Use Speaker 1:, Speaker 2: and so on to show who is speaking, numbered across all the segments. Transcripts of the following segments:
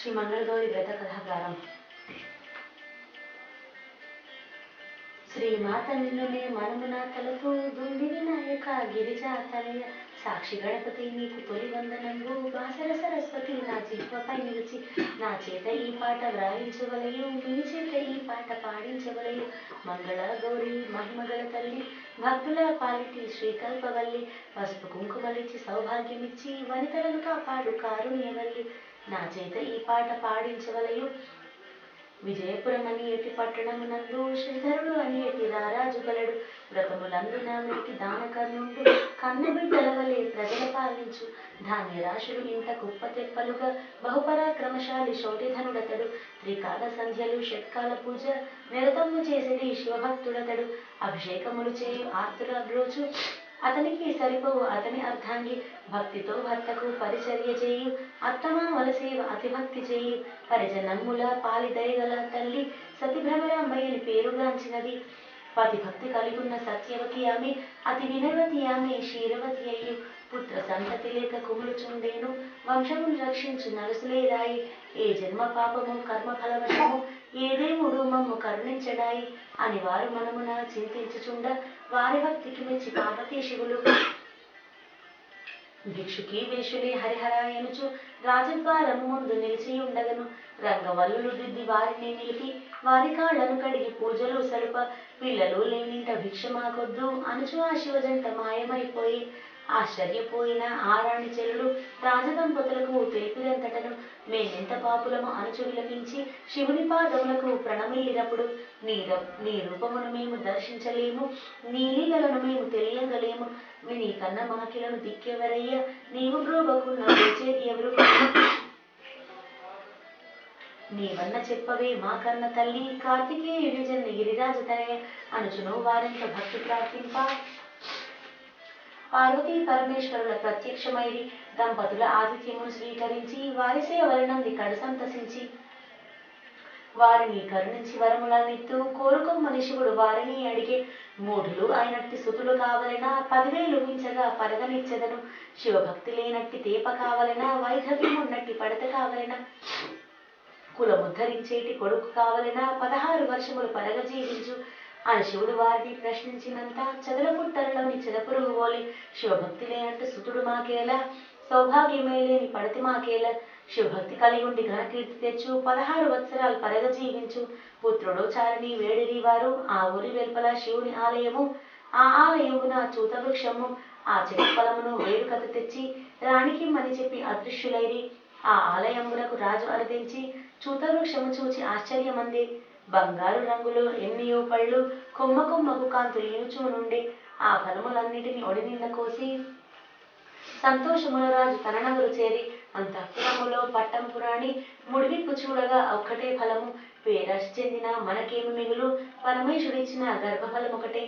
Speaker 1: శ్రీ మంగళగౌరి వ్రత కథాగారం. శ్రీమాత నిన్నునే మనమున తలపు దుండి వినాయక గిరిజా తనయ సాక్షి గణపతి నీకు తొలి వందనంబు బాసర సరస్వతి నా జిహ్వపై నిలిచి నా చేత ఈ పాట వ్రాయించవలయు మీ చేత ఈ పాట పాడించవలయు. మంగళ గౌరి మహిమగల తల్లి భక్తుల పాలిటి శ్రీకల్పవల్లి పసుపు కుంకుమలిచ్చి సౌభాగ్యమిచ్చి వనితలను కాపాడు కారుణ్యవల్లి నా చేత ఈ పాట పాడించవలయు. విజయపురం అని ఎటి పట్టణమునందు శ్రీధరుడు అని ఎటి రారాజు గలడు వ్రతములందున మెట్టి దానకర్ణుండు కన్నబిడ్డల వలె ప్రజల పాలించు ధాన్య రాశులు ఇంత కుప్ప తెప్పలుగా బహుపరాక్రమశాలి శౌర్యధనుడతడు త్రికాల సంధ్యలు షట్కాల పూజ నిరతము చేసేది శివభక్తుడతడు అభిషేకములు చేయు ఆర్తుల బ్రోచు అతనికి సరిపోవు అతని అర్థాంగి భక్తితో భర్తకు పరిచర్య చేయు అత్తమామల సేవ అతిభక్తి చేయు పరిజనమ్ముల పాలి దయగల తల్లి సతిభ్రమరాంబయ్యని పేరుగాంచినది. పతిభక్తి కలిగున్న సత్యవతి ఆమె అతి వినవతి ఆమె క్షీరవతి అయ్యు పుత్ర సంతతి లేక కుములుచుండేను వంశమును రక్షించు నలుసులేదాయి ఏ జన్మ పాపము కర్మ ఫలవశము ఏ దేవుడు మమ్ము కరుణించడాయి అని వారు మనమున చింతించుచుండ వారి భక్తికి మెచ్చి పార్వతీ శివులు భిక్షుకి వేషులే హరిహరాయనుచు రాజద్వారము ముందు నిలిచి ఉండగను రంగవల్లులు దిద్ది వారిని నిలిపి వారి కాళ్లను కడిగి పూజలు సలుప పిల్లలు లేనింట భిక్ష మాకొద్దు అనుచు ఆ శివజంట మాయమైపోయి ఆశ్చర్యపోయిన ఆరాణి చెల్లులు రాజదంపతులకు తెలిపినంతటను మేమెంత పాపులము అనుచు విలపించి శివుని పాదములకు ప్రణమిల్లినప్పుడు నీ రూపమును మేము దర్శించలేము నీ లీలలను మేము తెలియగలేము నీ కన్న మాకిలను దిక్కెవరయ్య నీవు బ్రోబకున్న వచ్చేది ఎవరు నీవన్న చెప్పవే మా కన్న తల్లి కార్తికేయుని జన్మ గిరిరాజు తనయ అనుచును వారెంత భక్తి ప్రార్థింప పార్వతీ పరమేశ్వరుల ప్రత్యక్షమైరి దంపతుల ఆతిథ్యమును స్వీకరించి వారి సేవలనంది కడు సంతసించి వారిని కరుణించి వరములనిత్తు కోరుకొమ్మని శివుడు వారిని అడిగే మూఢులు అయినట్టి సుతులు కావలెనా 10,000 మించగా పరగనిచ్చెదను శివభక్తి లేనట్టి తేప కావలెనా వైధవ్యమున్నట్టి పడత కావలెనా కులముద్ధరించేటి కొడుకు కావలెనా 16 వర్షములు పరగ జీవించు అని శివుడు వారిని ప్రశ్నించినంత చదల పుట్టలలోని చెదపురుగు పోలి శివభక్తి లేనట్టు సుతుడు మాకేలా సౌభాగ్యమే లేని పడతి మాకేలా శివభక్తి కలిగి ఉండి ఘనకీర్తి తెచ్చు 16 వత్సరాలు పరగ జీవించు పుత్రుడు చారిని వేడిరి వారు ఆ ఊరి వెల్పల శివుని ఆలయము ఆ ఆలయమున చూత వృక్షము ఆ చెట్టు ఫలమును వేడుకత తెచ్చి రాణికి మని చెప్పి అదృశ్యులైరి ఆ ఆలయమునకు రాజు అరిదించి చూత వృక్షము చూచి ఆశ్చర్యమంది బంగారు రంగులు ఎన్నియో పళ్ళు కొమ్మ కొమ్మకు కాంతులు ఈనుచూ నుండి ఆ ఫలములన్నిటిని ఒడినింద కోసి సంతోషముల రాజు తన నగరు చేరి అంతఃపురములో పట్టం పురాణి ముడివిప్పు చూడగా ఒక్కటే ఫలము పేరాశ చెందిన మనకేమి మిగులు పరమేశుడిచ్చిన గర్భఫలం ఒకటే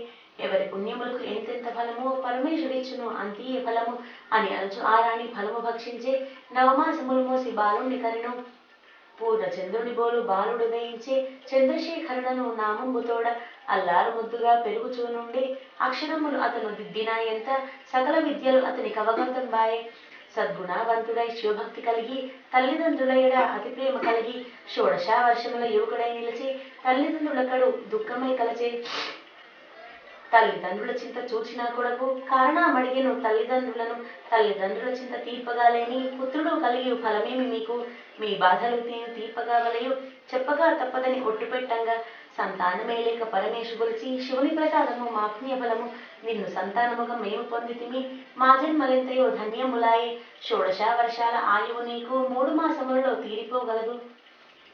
Speaker 1: ఎవరి పుణ్యములకు ఎంతెంత ఫలము పరమేశుడిచ్చును అంతియే ఫలము అని అనుచు ఆ రాణి ఫలము భక్షించే నవమాసములు మోసి బాలుణ్ణి కరిను పూర్ణ చంద్రుని బోలు బాలుడు వేయించే చంద్రశేఖరుడను నామంబుతోడ అల్లారు ముద్దుగా పెరుగుచూ నుండి అక్షరములు అతను దిద్దినాయంత సకల విద్యలు అతని కవగంతం బాయే సద్గుణవంతుడై శివభక్తి కలిగి తల్లిదండ్రులయడ అతి ప్రేమ కలిగి షోడశ వర్షముల యువకుడై నిలిచి తల్లిదండ్రుల కడు దుఃఖమై కలచే తల్లిదండ్రుల చింత చూచినా కొడకు కారణమడిగెను తల్లిదండ్రులను తల్లిదండ్రుల చింత తీర్పగా లేని పుత్రుడు కలిగి ఫలమేమి మీకు మీ బాధలు నేను తీర్పగా వలయు చెప్పగా తప్పదని ఒట్టు పెట్టంగా సంతానమే లేక పరమేశు గురించి శివుని ప్రసాదము మా పుణ్యఫలము నిన్ను సంతానముగా మేము పొందితిమి మా జన్మలెంతయో ధన్యములాయే షోడశ వర్షాల ఆయువు నీకు 3 మాసములలో తీరిపోగలదు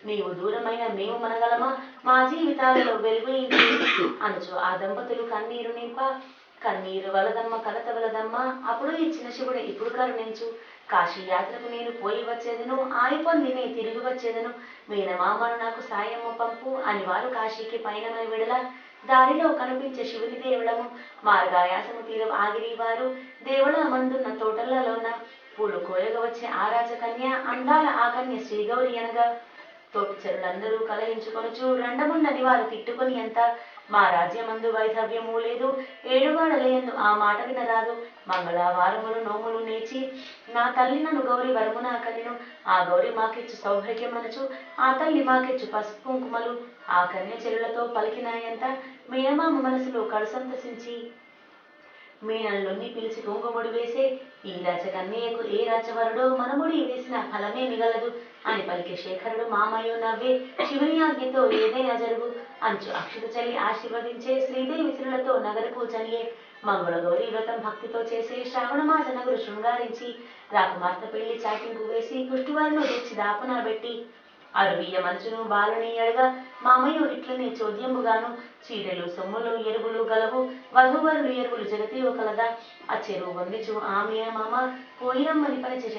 Speaker 1: నీవు దూరమైన మేము మనగలమా మా జీవితాలలో వెలుగు ఏంటి అనుచు ఆ దంపతులు కన్నీరు నింప కన్నీరు వలదమ్మ కలత వలదమ్మ అప్పుడు ఇచ్చిన శివుడు ఇప్పుడు కరుణించు కాశీ యాత్రకు నేను పోయి వచ్చేదను ఆయి పొంది నే తిరిగి వచ్చేదను మేనమామను నాకు సాయము పంపు అని వారు కాశీకి పయనమై విడల దారిలో కనిపించే శివుని దేవుడము మార్గాయాసము తీరు ఆగిరి వారు దేవుడ మందున్న తోటలలోన పూలు కోయగా వచ్చే ఆ రాజకన్య అందాల ఆ కన్య శ్రీగౌరి అనగా తోటిచరులందరూ కలహించుకొనుచు రండమున్నది వారు తిట్టుకొని ఎంత మా రాజ్యమందు వైధవ్యము లేదు, ఏడువాడలేందు ఆ మాట వినరాదు. మంగళవారములు నోములు నేర్చి నా తల్లి నన్ను గౌరి వరమున కనెను. ఆ గౌరి మాకిచ్చు సౌభాగ్యమనచు ఆ తల్లి మాకిచ్చు పసుపు కుంకుమలు. ఆ కన్య చెలులతో పలికినాయంత మేనమామ మనసులో కడుసంతసించి మీనల్లుని పిలిచి కుంకుముడి వేసే ఈ రాజకన్యకు ఏ రాజవరుడో మనముడి వేసిన ఫలమే మిగలదు అని పలికే శేఖరుడు మామయ్య నవ్వే శివుని ఆజ్ఞతో ఏదైనా జరుగు అంచు అక్షత చలి ఆశీర్వదించే శ్రీదేవి శ్రీలతో నగర పూజనియే. మంగళ గౌరీ వ్రతం భక్తితో చేసే శ్రావణ మాస నగరు శృంగారించి రాకుమార్తె పెళ్లి చాటింపు వేసి కుష్టివారిను తెచ్చి దాపున పెట్టి అరువియ మంచును బాలుని అడగా మామయ్య ఇట్లనే చోద్యంబుగాను చీరెలు సొమ్ములు ఎరువులు గలవు వధువరులు ఎరువులు జగతి కలదా ఆ చెరువు వందిచు ఆమె మామ పోయిరమ్మని పలిచే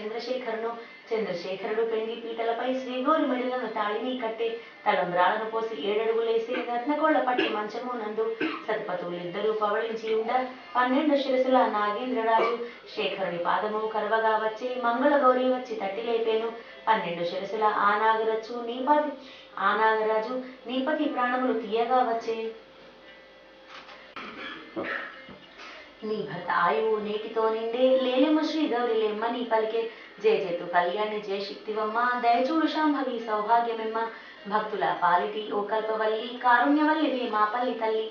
Speaker 1: చంద్రశేఖరుడు పెండి పీటలపై శ్రీగౌరి మెడలను తాళిని కట్టే తలంబ్రాలను పోసి 7 అడుగులేసి రత్నకోళ్ల పట్టి మంచము నందు సతిపతులిద్దరూ పవళించి ఉండ 12 శిరసుల నాగేంద్రరాజు శేఖరుని పాదము కరవగా వచ్చే మంగళ గౌరి వచ్చి తట్టి లేపేను. 12 శిరసుల ఆ నాగరాజు నీపతి ప్రాణములు తీయగా వచ్చే. నీ భర్త ఆయువు నేటితో నిండే లేలెమ్మ శ్రీ గౌరి లెమ్మని పలికే జయజేతు కళ్యాణి జయ శక్తివమ్మ దయచూడు శాంభవి సౌభాగ్యమెమ్మ భక్తుల పాలిటి ఓ కల్పవల్లి కారుణ్యవల్లివే మా పల్లి తల్లి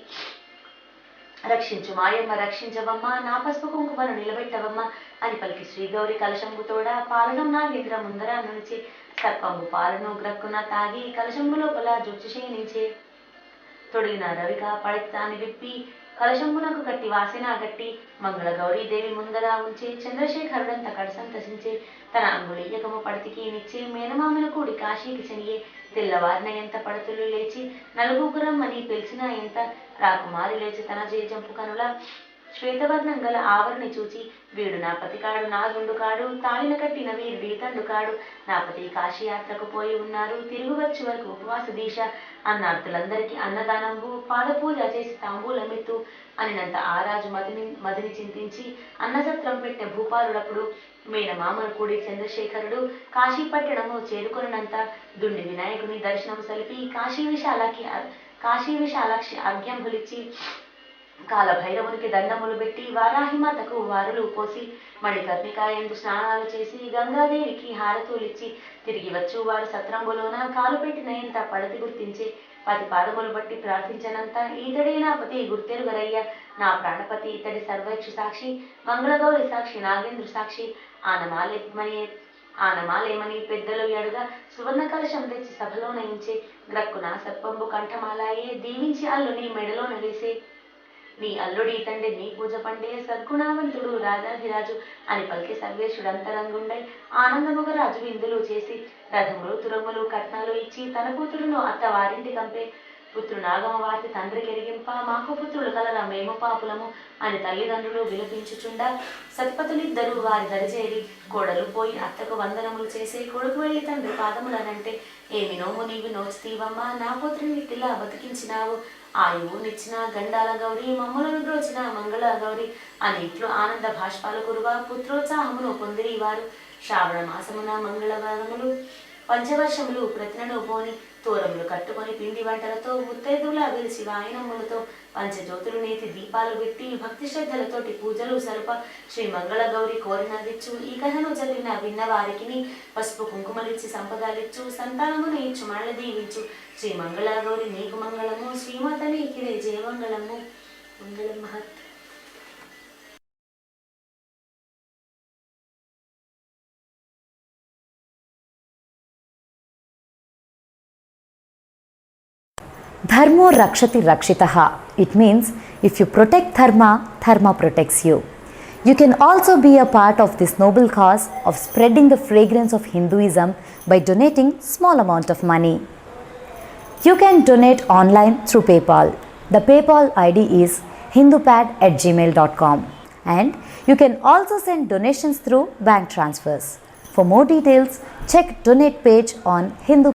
Speaker 1: రక్షించు మాయమ్మ రక్షించవమ్మ నా పసుపు కుంకుమను నిలబెట్టవమ్మ అని పలికి శ్రీగౌరి కలశంబుతోడ పాలనం నాగేంద్ర ముందర నుంచి సర్పంబు పాలను గ్రక్కున తాగి కలశంబు లోపల జొచ్చు క్షీణించే తొడిగిన రవిక పడితాన్ని విప్పి కలశంబునకు కట్టి వాసిన గట్టి మంగళ గౌరీదేవి ముందర ఉంచి చంద్రశేఖరుడంత కడసంతసించే తన అంగుళీయకము పడితికి నిచ్చే మేనమామల కూడి కాశీకి చెనియే తెల్లవారిన ఎంత పడతులు లేచి నలుగురమ్మని పిలిచిన ఎంత రాకుమారి లేచి తన జేజంపు కనుల శ్వేతవర్ణం గల ఆవరణి చూచి వీడు నా పతికాడు నా గుండు కాడు తాళిన కట్టిన వీరుడి తండు కాడు నా పతి కాశీయాత్రకు పోయి ఉన్నారు తిరుగు వచ్చి వరకు ఉపవాస దీక్ష అన్నార్థులందరికీ అన్నదానంబు పాదపూజ చేసి తాంబూలమెత్తు అనినంత ఆరాజు మదిని చింతించి అన్నసత్రం పెట్టే భూపాలుడప్పుడు మేనమామను కూడి చంద్రశేఖరుడు కాశీ పట్టణము చేరుకొనంత దుండి వినాయకుని దర్శనం సలిపి కాశీ విశాలాక్షి అర్ఘ్యంబులిచ్చి కాలభైరవునికి దండములు పెట్టి వారాహిమాతకు వారులు పోసి మణికర్ణికాయందు స్నానాలు చేసి గంగాదేవికి హారతులిచ్చి తిరిగి వచ్చు వారు సత్రంబులోన కాలు పెట్టిన ఎంత పడతి గుర్తించి 10 పాదములు బట్టి ప్రార్థించనంత ఈతడే నా పతి గుర్తెరుగరయ్య నా ప్రాణపతి ఇతడి సర్వక్షు సాక్షి మంగళగౌరి సాక్షి నాగేంద్ర సాక్షి ఆనమాలేమని పెద్దలు అడుగా సువర్ణ కలశం తెచ్చి సభలో నయించే గ్రక్కున సర్పంబు కంఠమాలాయే దీవించి అల్లుని మెడలోన వేసే నీ అల్లుడి తండ్రి నీ పూజ పండే సద్గుణావంతుడు రాజాధిరాజు అని పలికి సర్వేశుడంతరంగుండై ఆనందముగ రాజు విందులు చేసి రథములు తురములు కట్నాలు ఇచ్చి తన కూతురును అత్త వారింటి కంపే పుత్రునాగమ వార్తి తండ్రికి ఎరిగింప మాకు పుత్రులు కలరా మేము పాపులము అని తల్లిదండ్రులు విలపించుచుండ సతిపతులిద్దరూ వారి దరిచేరి కోడలు పోయి అత్తకు వందనములు చేసే కొడుకు వెళ్ళి తండ్రి పాదములనంటే ఏమి నోము నీవు నోచుతీవమ్మా నా పుత్రుని తిలా బతికించినావు ఆయువు నిచ్చిన గండాల గౌరి మమ్ములను ద్రోచిన మంగళ గౌరి అని ఇట్లు ఆనంద భాష్పాలు కురుగా పుత్రోత్సాహమును పొందిరి వారు. శ్రావణ మాసమున మంగళవారములు పంచవర్షములు ప్రతినను పోని తోరములు కట్టుకొని పిండి వంటలతో ముత్తైదులా వెలిసి వాయనములతో పంచజ్యోతులు నేతి దీపాలు పెట్టి భక్తి శ్రద్ధలతోటి పూజలు సరుప శ్రీ మంగళ గౌరి కోరినదిచ్చు ఈ కథను చదివిన విన్నవారికి పసుపు కుంకుమలిచ్చి సంపదలిచ్చు సంతానమును ఇచ్చు మళ్ళ దీవించు శ్రీ మంగళ గౌరి నీకు మంగళము శ్రీమాత నీకిదే జయమంగళము మంగళం మహత్.
Speaker 2: Dharmo rakshati rakshitaha. It means if you protect dharma, dharma protects you. You can also be a part of this noble cause of spreading the fragrance of Hinduism by donating small amount of money. You can donate online through PayPal. The PayPal ID is hindupad@gmail.com and you can also send donations through bank transfers. For more details, check donate page on Hindu